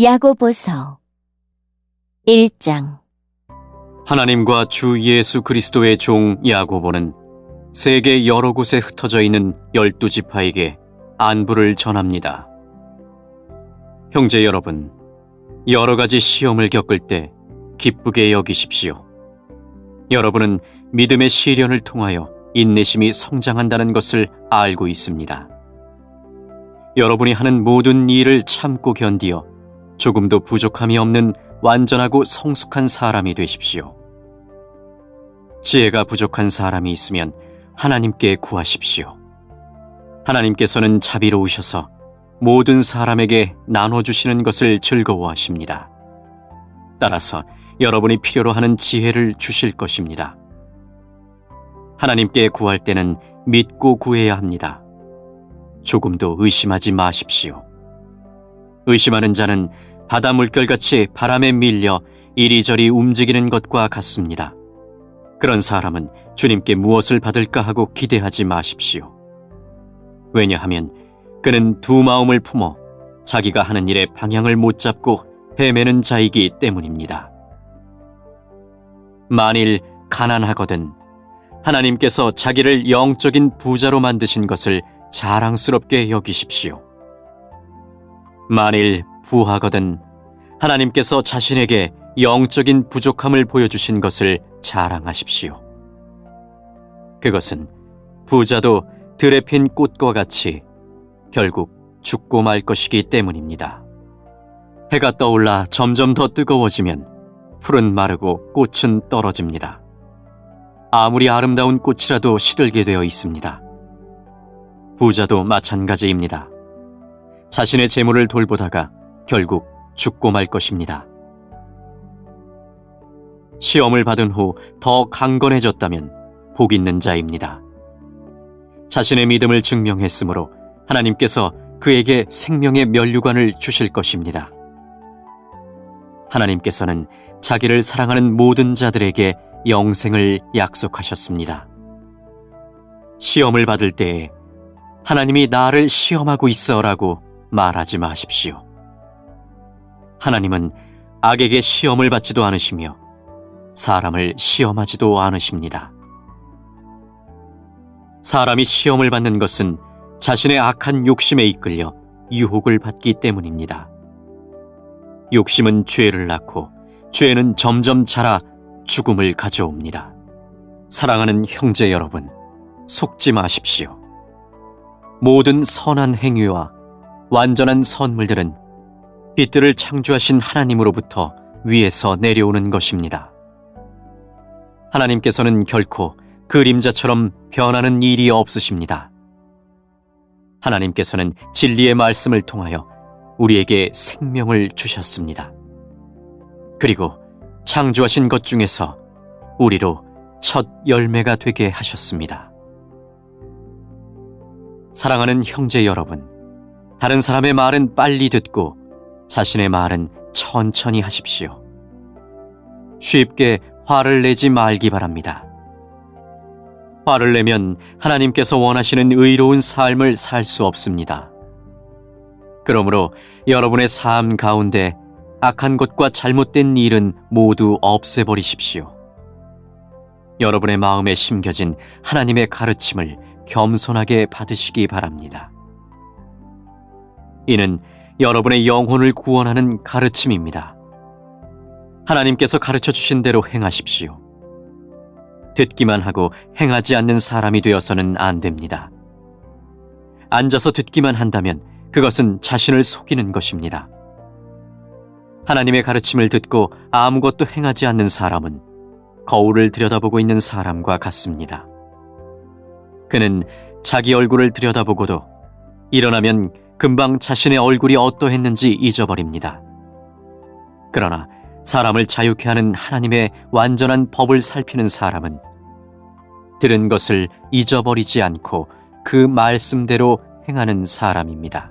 야고보서 1장. 하나님과 주 예수 그리스도의 종 야고보는 세계 여러 곳에 흩어져 있는 12지파에게 안부를 전합니다. 형제 여러분, 여러 가지 시험을 겪을 때 기쁘게 여기십시오. 여러분은 믿음의 시련을 통하여 인내심이 성장한다는 것을 알고 있습니다. 여러분이 하는 모든 일을 참고 견디어 조금도 부족함이 없는 완전하고 성숙한 사람이 되십시오. 지혜가 부족한 사람이 있으면 하나님께 구하십시오. 하나님께서는 자비로우셔서 모든 사람에게 나눠주시는 것을 즐거워하십니다. 따라서 여러분이 필요로 하는 지혜를 주실 것입니다. 하나님께 구할 때는 믿고 구해야 합니다. 조금도 의심하지 마십시오. 의심하는 자는 바다 물결같이 바람에 밀려 이리저리 움직이는 것과 같습니다. 그런 사람은 주님께 무엇을 받을까 하고 기대하지 마십시오. 왜냐하면 그는 두 마음을 품어 자기가 하는 일의 방향을 못 잡고 헤매는 자이기 때문입니다. 만일 가난하거든 하나님께서 자기를 영적인 부자로 만드신 것을 자랑스럽게 여기십시오. 만일 부하거든 하나님께서 자신에게 영적인 부족함을 보여주신 것을 자랑하십시오. 그것은 부자도 들에 핀 꽃과 같이 결국 죽고 말 것이기 때문입니다. 해가 떠올라 점점 더 뜨거워지면 풀은 마르고 꽃은 떨어집니다. 아무리 아름다운 꽃이라도 시들게 되어 있습니다. 부자도 마찬가지입니다. 자신의 재물을 돌보다가 결국 죽고 말 것입니다. 시험을 받은 후 더 강건해졌다면 복 있는 자입니다. 자신의 믿음을 증명했으므로 하나님께서 그에게 생명의 면류관을 주실 것입니다. 하나님께서는 자기를 사랑하는 모든 자들에게 영생을 약속하셨습니다. 시험을 받을 때에 하나님이 나를 시험하고 있어라고 말하지 마십시오. 하나님은 악에게 시험을 받지도 않으시며 사람을 시험하지도 않으십니다. 사람이 시험을 받는 것은 자신의 악한 욕심에 이끌려 유혹을 받기 때문입니다. 욕심은 죄를 낳고 죄는 점점 자라 죽음을 가져옵니다. 사랑하는 형제 여러분, 속지 마십시오. 모든 선한 행위와 완전한 선물들은 빛들을 창조하신 하나님으로부터 위에서 내려오는 것입니다. 하나님께서는 결코 그림자처럼 변하는 일이 없으십니다. 하나님께서는 진리의 말씀을 통하여 우리에게 생명을 주셨습니다. 그리고 창조하신 것 중에서 우리로 첫 열매가 되게 하셨습니다. 사랑하는 형제 여러분, 다른 사람의 말은 빨리 듣고 자신의 말은 천천히 하십시오. 쉽게 화를 내지 말기 바랍니다. 화를 내면 하나님께서 원하시는 의로운 삶을 살 수 없습니다. 그러므로 여러분의 삶 가운데 악한 것과 잘못된 일은 모두 없애버리십시오. 여러분의 마음에 심겨진 하나님의 가르침을 겸손하게 받으시기 바랍니다. 이는 여러분의 영혼을 구원하는 가르침입니다. 하나님께서 가르쳐 주신 대로 행하십시오. 듣기만 하고 행하지 않는 사람이 되어서는 안 됩니다. 앉아서 듣기만 한다면 그것은 자신을 속이는 것입니다. 하나님의 가르침을 듣고 아무것도 행하지 않는 사람은 거울을 들여다보고 있는 사람과 같습니다. 그는 자기 얼굴을 들여다보고도 일어나면 금방 자신의 얼굴이 어떠했는지 잊어버립니다. 그러나 사람을 자유케 하는 하나님의 완전한 법을 살피는 사람은 들은 것을 잊어버리지 않고 그 말씀대로 행하는 사람입니다.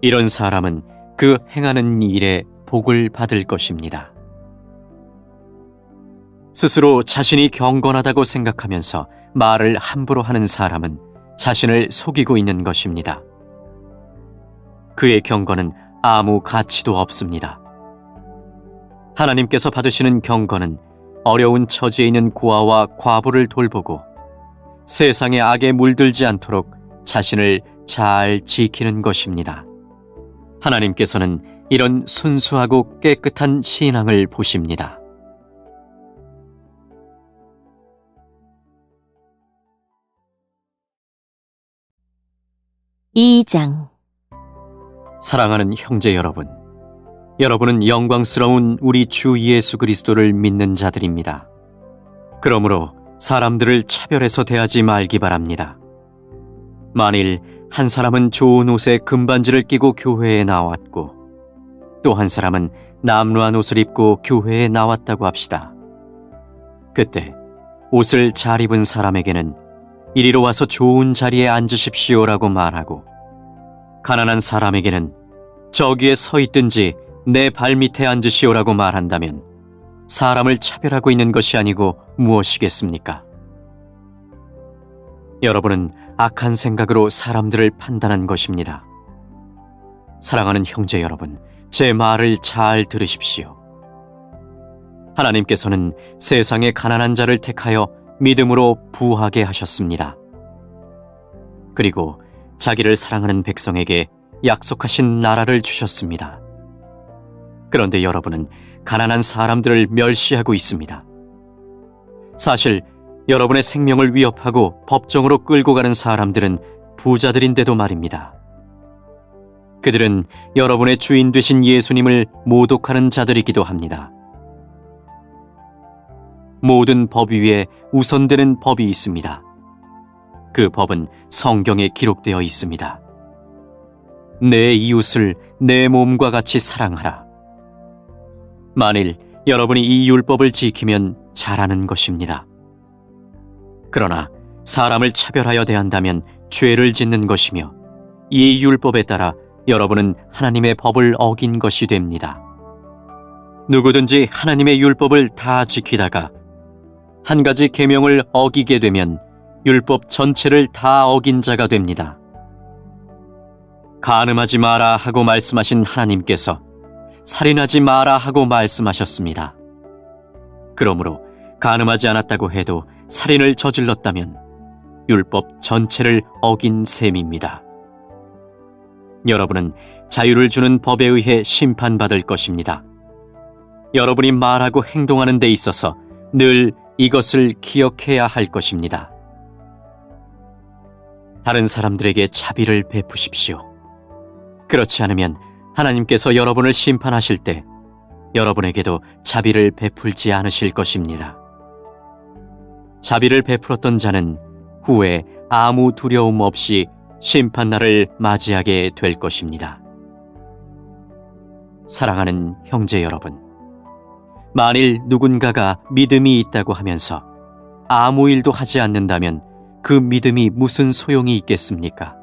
이런 사람은 그 행하는 일에 복을 받을 것입니다. 스스로 자신이 경건하다고 생각하면서 말을 함부로 하는 사람은 자신을 속이고 있는 것입니다. 그의 경건은 아무 가치도 없습니다. 하나님께서 받으시는 경건은 어려운 처지에 있는 고아와 과부를 돌보고 세상의 악에 물들지 않도록 자신을 잘 지키는 것입니다. 하나님께서는 이런 순수하고 깨끗한 신앙을 보십니다. 이장. 사랑하는 형제 여러분, 여러분은 영광스러운 우리 주 예수 그리스도를 믿는 자들입니다. 그러므로 사람들을 차별해서 대하지 말기 바랍니다. 만일 한 사람은 좋은 옷에 금반지를 끼고 교회에 나왔고 또 한 사람은 남루한 옷을 입고 교회에 나왔다고 합시다. 그때 옷을 잘 입은 사람에게는 이리로 와서 좋은 자리에 앉으십시오라고 말하고, 가난한 사람에게는 저기에 서 있든지 내 발밑에 앉으시오라고 말한다면 사람을 차별하고 있는 것이 아니고 무엇이겠습니까? 여러분은 악한 생각으로 사람들을 판단한 것입니다. 사랑하는 형제 여러분, 제 말을 잘 들으십시오. 하나님께서는 세상의 가난한 자를 택하여 믿음으로 부하게 하셨습니다. 그리고 자기를 사랑하는 백성에게 약속하신 나라를 주셨습니다. 그런데 여러분은 가난한 사람들을 멸시하고 있습니다. 사실 여러분의 생명을 위협하고 법정으로 끌고 가는 사람들은 부자들인데도 말입니다. 그들은 여러분의 주인 되신 예수님을 모독하는 자들이기도 합니다. 모든 법 위에 우선되는 법이 있습니다. 그 법은 성경에 기록되어 있습니다. 내 이웃을 내 몸과 같이 사랑하라. 만일 여러분이 이 율법을 지키면 잘하는 것입니다. 그러나 사람을 차별하여 대한다면 죄를 짓는 것이며 이 율법에 따라 여러분은 하나님의 법을 어긴 것이 됩니다. 누구든지 하나님의 율법을 다 지키다가 한 가지 계명을 어기게 되면 율법 전체를 다 어긴 자가 됩니다. 간음하지 마라 하고 말씀하신 하나님께서 살인하지 마라 하고 말씀하셨습니다. 그러므로 간음하지 않았다고 해도 살인을 저질렀다면 율법 전체를 어긴 셈입니다. 여러분은 자유를 주는 법에 의해 심판받을 것입니다. 여러분이 말하고 행동하는 데 있어서 늘 이것을 기억해야 할 것입니다. 다른 사람들에게 자비를 베푸십시오. 그렇지 않으면 하나님께서 여러분을 심판하실 때 여러분에게도 자비를 베풀지 않으실 것입니다. 자비를 베풀었던 자는 후에 아무 두려움 없이 심판날을 맞이하게 될 것입니다. 사랑하는 형제 여러분, 만일 누군가가 믿음이 있다고 하면서 아무 일도 하지 않는다면 그 믿음이 무슨 소용이 있겠습니까?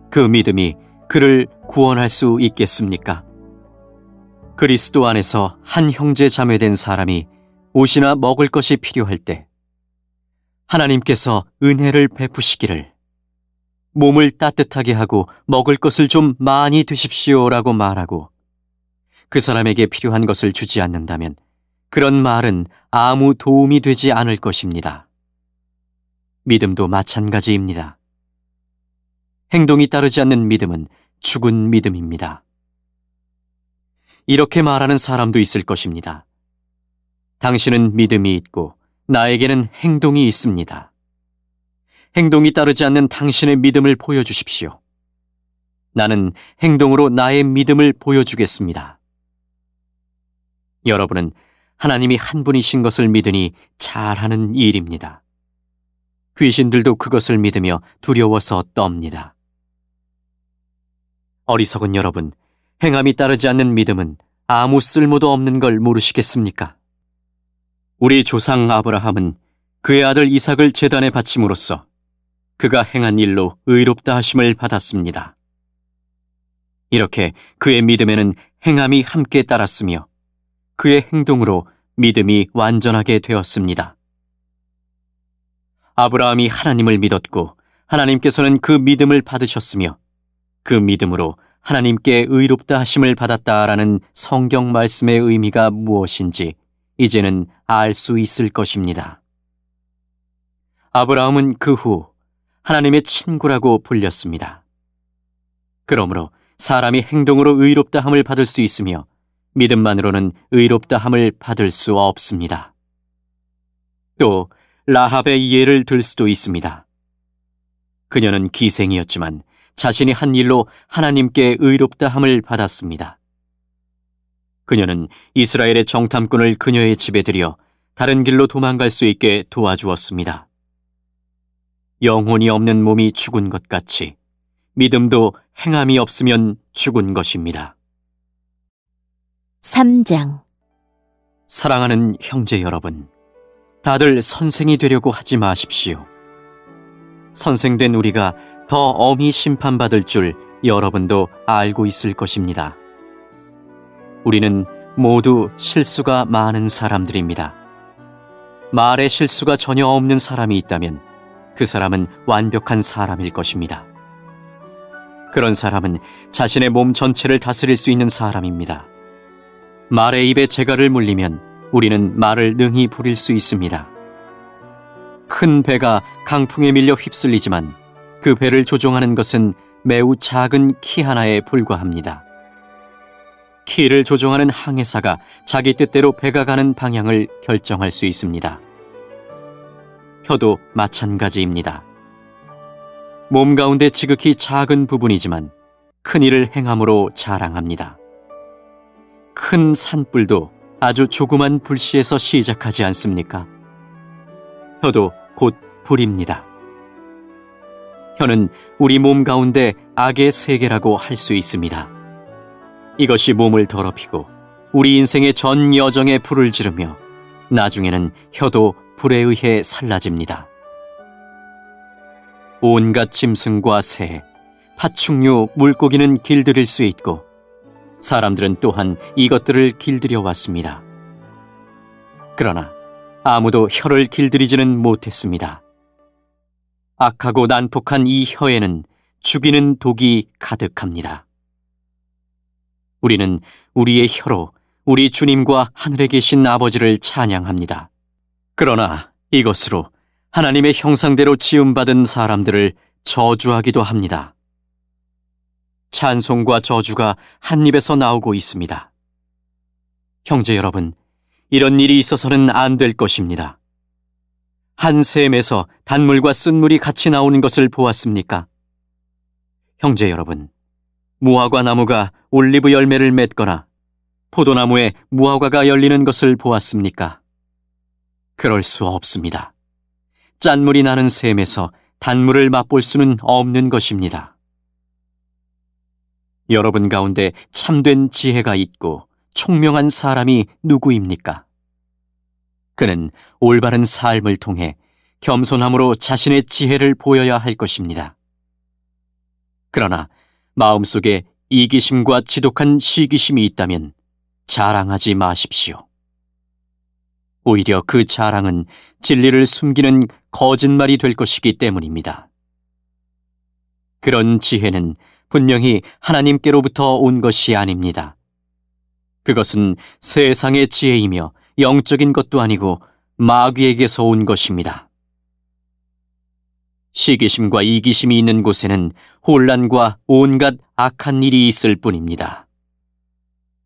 그 믿음이 그를 구원할 수 있겠습니까? 그리스도 안에서 한 형제 자매된 사람이 옷이나 먹을 것이 필요할 때 하나님께서 은혜를 베푸시기를 몸을 따뜻하게 하고 먹을 것을 좀 많이 드십시오라고 말하고 그 사람에게 필요한 것을 주지 않는다면 그런 말은 아무 도움이 되지 않을 것입니다. 믿음도 마찬가지입니다. 행동이 따르지 않는 믿음은 죽은 믿음입니다. 이렇게 말하는 사람도 있을 것입니다. 당신은 믿음이 있고 나에게는 행동이 있습니다. 행동이 따르지 않는 당신의 믿음을 보여주십시오. 나는 행동으로 나의 믿음을 보여주겠습니다. 여러분은 하나님이 한 분이신 것을 믿으니 잘하는 일입니다. 귀신들도 그것을 믿으며 두려워서 떱니다. 어리석은 여러분, 행함이 따르지 않는 믿음은 아무 쓸모도 없는 걸 모르시겠습니까? 우리 조상 아브라함은 그의 아들 이삭을 제단에 바침으로써 그가 행한 일로 의롭다 하심을 받았습니다. 이렇게 그의 믿음에는 행함이 함께 따랐으며 그의 행동으로 믿음이 완전하게 되었습니다. 아브라함이 하나님을 믿었고 하나님께서는 그 믿음을 받으셨으며 그 믿음으로 하나님께 의롭다 하심을 받았다라는 성경 말씀의 의미가 무엇인지 이제는 알 수 있을 것입니다. 아브라함은 그 후 하나님의 친구라고 불렸습니다. 그러므로 사람이 행동으로 의롭다 함을 받을 수 있으며 믿음만으로는 의롭다 함을 받을 수 없습니다. 또 라합의 예를 들 수도 있습니다. 그녀는 기생이었지만 자신이 한 일로 하나님께 의롭다 함을 받았습니다. 그녀는 이스라엘의 정탐꾼을 그녀의 집에 들여 다른 길로 도망갈 수 있게 도와주었습니다. 영혼이 없는 몸이 죽은 것 같이 믿음도 행함이 없으면 죽은 것입니다. 3장. 사랑하는 형제 여러분, 다들 선생이 되려고 하지 마십시오. 선생된 우리가 더 엄히 심판받을 줄 여러분도 알고 있을 것입니다. 우리는 모두 실수가 많은 사람들입니다. 말에 실수가 전혀 없는 사람이 있다면 그 사람은 완벽한 사람일 것입니다. 그런 사람은 자신의 몸 전체를 다스릴 수 있는 사람입니다. 말의 입에 재갈을 물리면 우리는 말을 능히 부릴 수 있습니다. 큰 배가 강풍에 밀려 휩쓸리지만 그 배를 조종하는 것은 매우 작은 키 하나에 불과합니다. 키를 조종하는 항해사가 자기 뜻대로 배가 가는 방향을 결정할 수 있습니다. 혀도 마찬가지입니다. 몸 가운데 지극히 작은 부분이지만 큰 일을 행함으로 자랑합니다. 큰 산불도 아주 조그만 불씨에서 시작하지 않습니까? 혀도 곧 불입니다. 혀는 우리 몸 가운데 악의 세계라고 할 수 있습니다. 이것이 몸을 더럽히고 우리 인생의 전 여정에 불을 지르며 나중에는 혀도 불에 의해 살라집니다. 온갖 짐승과 새, 파충류, 물고기는 길들일 수 있고 사람들은 또한 이것들을 길들여 왔습니다. 그러나 아무도 혀를 길들이지는 못했습니다. 악하고 난폭한 이 혀에는 죽이는 독이 가득합니다. 우리는 우리의 혀로 우리 주님과 하늘에 계신 아버지를 찬양합니다. 그러나 이것으로 하나님의 형상대로 지음받은 사람들을 저주하기도 합니다. 찬송과 저주가 한 입에서 나오고 있습니다. 형제 여러분, 이런 일이 있어서는 안 될 것입니다. 한 샘에서 단물과 쓴물이 같이 나오는 것을 보았습니까? 형제 여러분, 무화과 나무가 올리브 열매를 맺거나 포도나무에 무화과가 열리는 것을 보았습니까? 그럴 수 없습니다. 짠물이 나는 샘에서 단물을 맛볼 수는 없는 것입니다. 여러분 가운데 참된 지혜가 있고 총명한 사람이 누구입니까? 그는 올바른 삶을 통해 겸손함으로 자신의 지혜를 보여야 할 것입니다. 그러나 마음속에 이기심과 지독한 시기심이 있다면 자랑하지 마십시오. 오히려 그 자랑은 진리를 숨기는 거짓말이 될 것이기 때문입니다. 그런 지혜는 분명히 하나님께로부터 온 것이 아닙니다. 그것은 세상의 지혜이며 영적인 것도 아니고 마귀에게서 온 것입니다. 시기심과 이기심이 있는 곳에는 혼란과 온갖 악한 일이 있을 뿐입니다.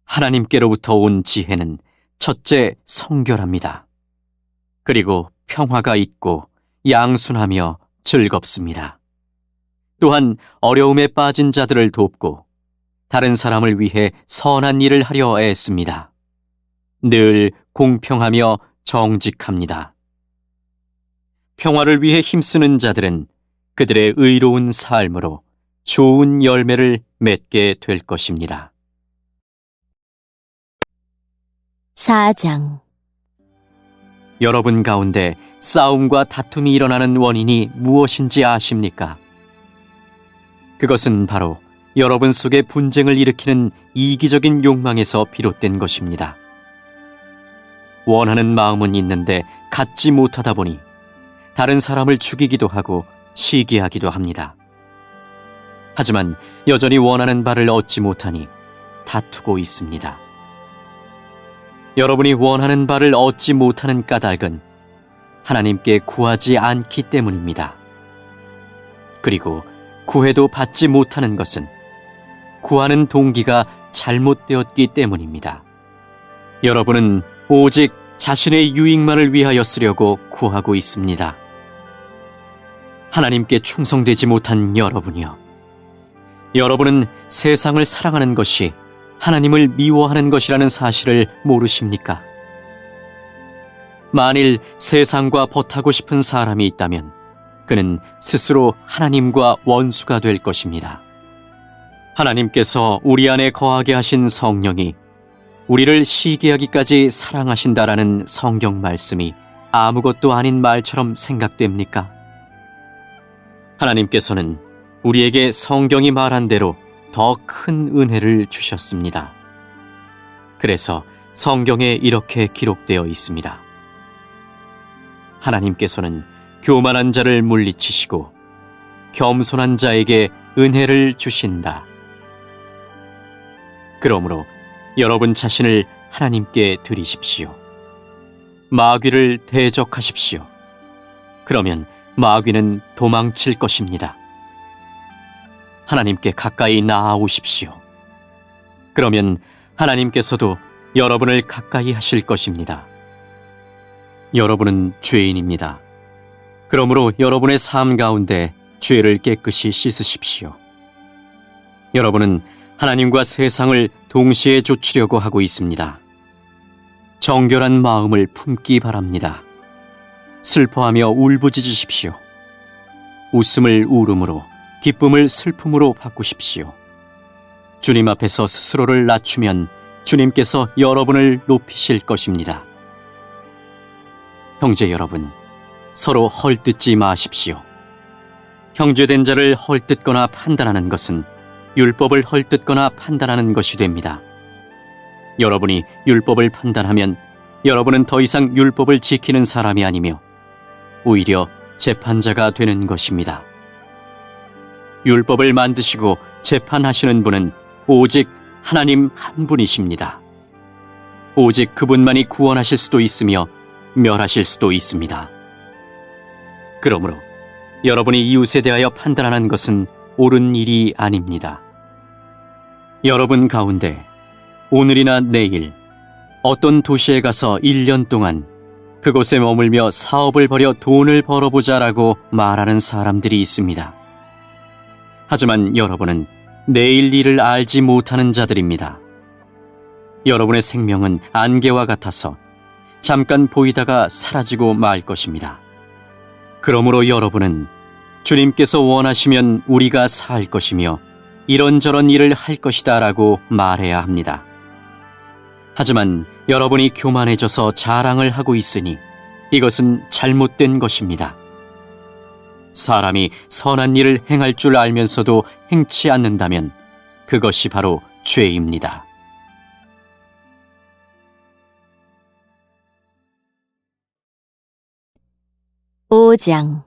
하나님께로부터 온 지혜는 첫째 성결합니다. 그리고 평화가 있고 양순하며 즐겁습니다. 또한 어려움에 빠진 자들을 돕고 다른 사람을 위해 선한 일을 하려 애씁니다. 늘 공평하며 정직합니다. 평화를 위해 힘쓰는 자들은 그들의 의로운 삶으로 좋은 열매를 맺게 될 것입니다. 4장. 여러분 가운데 싸움과 다툼이 일어나는 원인이 무엇인지 아십니까? 그것은 바로 여러분 속에 분쟁을 일으키는 이기적인 욕망에서 비롯된 것입니다. 원하는 마음은 있는데 갖지 못하다 보니 다른 사람을 죽이기도 하고 시기하기도 합니다. 하지만 여전히 원하는 바를 얻지 못하니 다투고 있습니다. 여러분이 원하는 바를 얻지 못하는 까닭은 하나님께 구하지 않기 때문입니다. 그리고 구해도 받지 못하는 것은 구하는 동기가 잘못되었기 때문입니다. 여러분은 오직 자신의 유익만을 위하여 쓰려고 구하고 있습니다. 하나님께 충성되지 못한 여러분이요. 여러분은 세상을 사랑하는 것이 하나님을 미워하는 것이라는 사실을 모르십니까? 만일 세상과 벗하고 싶은 사람이 있다면 그는 스스로 하나님과 원수가 될 것입니다. 하나님께서 우리 안에 거하게 하신 성령이 우리를 시기하기까지 사랑하신다라는 성경 말씀이 아무것도 아닌 말처럼 생각됩니까? 하나님께서는 우리에게 성경이 말한 대로 더 큰 은혜를 주셨습니다. 그래서 성경에 이렇게 기록되어 있습니다. 하나님께서는 교만한 자를 물리치시고 겸손한 자에게 은혜를 주신다. 그러므로 여러분 자신을 하나님께 드리십시오. 마귀를 대적하십시오. 그러면 마귀는 도망칠 것입니다. 하나님께 가까이 나아오십시오. 그러면 하나님께서도 여러분을 가까이 하실 것입니다. 여러분은 죄인입니다. 그러므로 여러분의 삶 가운데 죄를 깨끗이 씻으십시오. 여러분은 하나님과 세상을 동시에 좇으려고 하고 있습니다. 정결한 마음을 품기 바랍니다. 슬퍼하며 울부짖으십시오. 웃음을 울음으로, 기쁨을 슬픔으로 바꾸십시오. 주님 앞에서 스스로를 낮추면 주님께서 여러분을 높이실 것입니다. 형제 여러분, 서로 헐뜯지 마십시오. 형제된 자를 헐뜯거나 판단하는 것은 율법을 헐뜯거나 판단하는 것이 됩니다. 여러분이 율법을 판단하면 여러분은 더 이상 율법을 지키는 사람이 아니며 오히려 재판자가 되는 것입니다. 율법을 만드시고 재판하시는 분은 오직 하나님 한 분이십니다. 오직 그분만이 구원하실 수도 있으며 멸하실 수도 있습니다. 그러므로 여러분이 이웃에 대하여 판단하는 것은 옳은 일이 아닙니다. 여러분 가운데 오늘이나 내일 어떤 도시에 가서 1년 동안 그곳에 머물며 사업을 벌여 돈을 벌어보자라고 말하는 사람들이 있습니다. 하지만 여러분은 내일 일을 알지 못하는 자들입니다. 여러분의 생명은 안개와 같아서 잠깐 보이다가 사라지고 말 것입니다. 그러므로 여러분은 주님께서 원하시면 우리가 살 것이며 이런저런 일을 할 것이다 라고 말해야 합니다. 하지만 여러분이 교만해져서 자랑을 하고 있으니 이것은 잘못된 것입니다. 사람이 선한 일을 행할 줄 알면서도 행치 않는다면 그것이 바로 죄입니다. 오장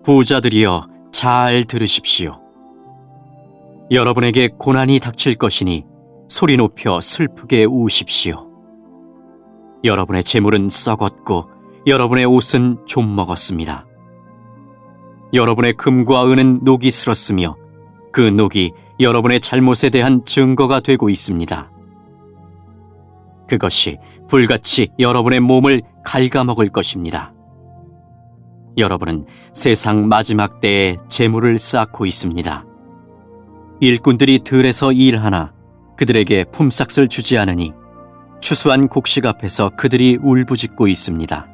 부자들이여 잘 들으십시오. 여러분에게 고난이 닥칠 것이니 소리 높여 슬프게 우십시오. 여러분의 재물은 썩었고 여러분의 옷은 좀 먹었습니다. 여러분의 금과 은은 녹이 슬었으며 그 녹이 여러분의 잘못에 대한 증거가 되고 있습니다. 그것이 불같이 여러분의 몸을 갉아먹을 것입니다. 여러분은 세상 마지막 때에 재물을 쌓고 있습니다. 일꾼들이 들에서 일하나 그들에게 품삯을 주지 않으니 추수한 곡식 앞에서 그들이 울부짖고 있습니다.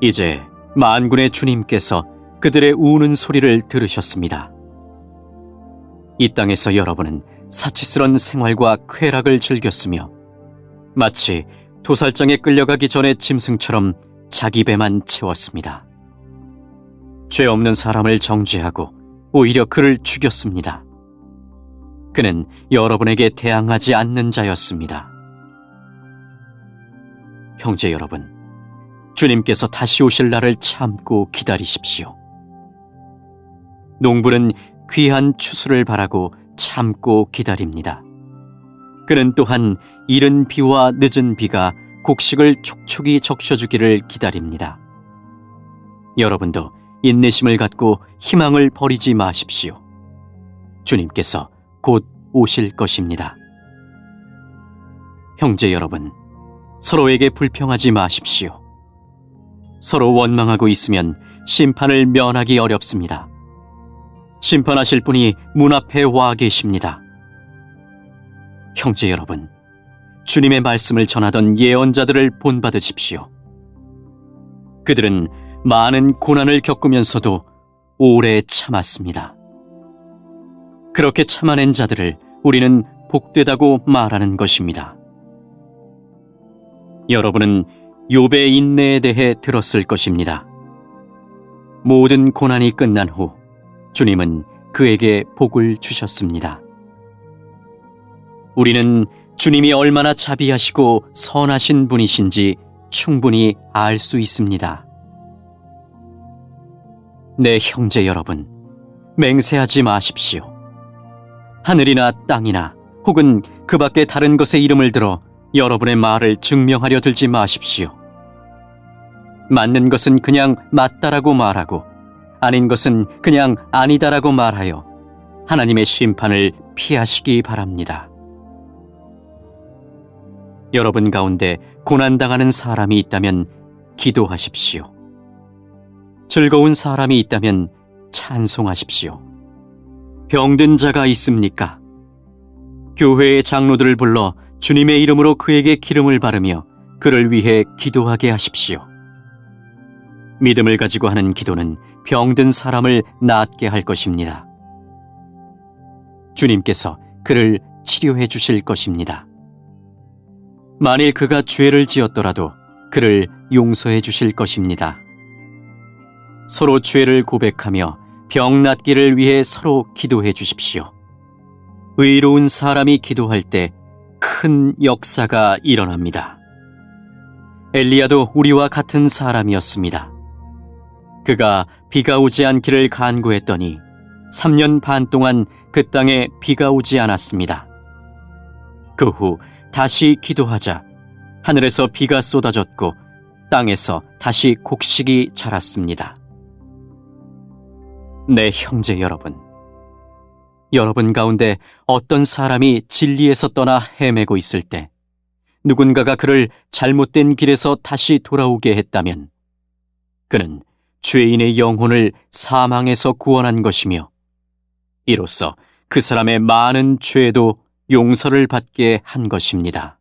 이제 만군의 주님께서 그들의 우는 소리를 들으셨습니다. 이 땅에서 여러분은 사치스런 생활과 쾌락을 즐겼으며 마치 도살장에 끌려가기 전에 짐승처럼 자기 배만 채웠습니다. 죄 없는 사람을 정죄하고 오히려 그를 죽였습니다. 그는 여러분에게 대항하지 않는 자였습니다. 형제 여러분, 주님께서 다시 오실 날을 참고 기다리십시오. 농부는 귀한 추수를 바라고 참고 기다립니다. 그는 또한 이른 비와 늦은 비가 곡식을 촉촉이 적셔주기를 기다립니다. 여러분도 인내심을 갖고 희망을 버리지 마십시오. 주님께서 곧 오실 것입니다. 형제 여러분, 서로에게 불평하지 마십시오. 서로 원망하고 있으면 심판을 면하기 어렵습니다. 심판하실 분이 문 앞에 와 계십니다. 형제 여러분, 주님의 말씀을 전하던 예언자들을 본받으십시오. 그들은 많은 고난을 겪으면서도 오래 참았습니다. 그렇게 참아낸 자들을 우리는 복되다고 말하는 것입니다. 여러분은 욥의 인내에 대해 들었을 것입니다. 모든 고난이 끝난 후 주님은 그에게 복을 주셨습니다. 우리는 주님이 얼마나 자비하시고 선하신 분이신지 충분히 알 수 있습니다. 네, 형제 여러분, 맹세하지 마십시오. 하늘이나 땅이나 혹은 그 밖에 다른 것의 이름을 들어 여러분의 말을 증명하려 들지 마십시오. 맞는 것은 그냥 맞다라고 말하고 아닌 것은 그냥 아니다라고 말하여 하나님의 심판을 피하시기 바랍니다. 여러분 가운데 고난당하는 사람이 있다면 기도하십시오. 즐거운 사람이 있다면 찬송하십시오. 병든 자가 있습니까? 교회의 장로들을 불러 주님의 이름으로 그에게 기름을 바르며 그를 위해 기도하게 하십시오. 믿음을 가지고 하는 기도는 병든 사람을 낫게 할 것입니다. 주님께서 그를 치료해 주실 것입니다. 만일 그가 죄를 지었더라도 그를 용서해 주실 것입니다. 서로 죄를 고백하며 병 낫기를 위해 서로 기도해 주십시오. 의로운 사람이 기도할 때 큰 역사가 일어납니다. 엘리야도 우리와 같은 사람이었습니다. 그가 비가 오지 않기를 간구했더니 3년 반 동안 그 땅에 비가 오지 않았습니다. 그 후 다시 기도하자 하늘에서 비가 쏟아졌고 땅에서 다시 곡식이 자랐습니다. 네, 형제 여러분, 여러분 가운데 어떤 사람이 진리에서 떠나 헤매고 있을 때 누군가가 그를 잘못된 길에서 다시 돌아오게 했다면 그는 죄인의 영혼을 사망에서 구원한 것이며 이로써 그 사람의 많은 죄도 용서를 받게 한 것입니다.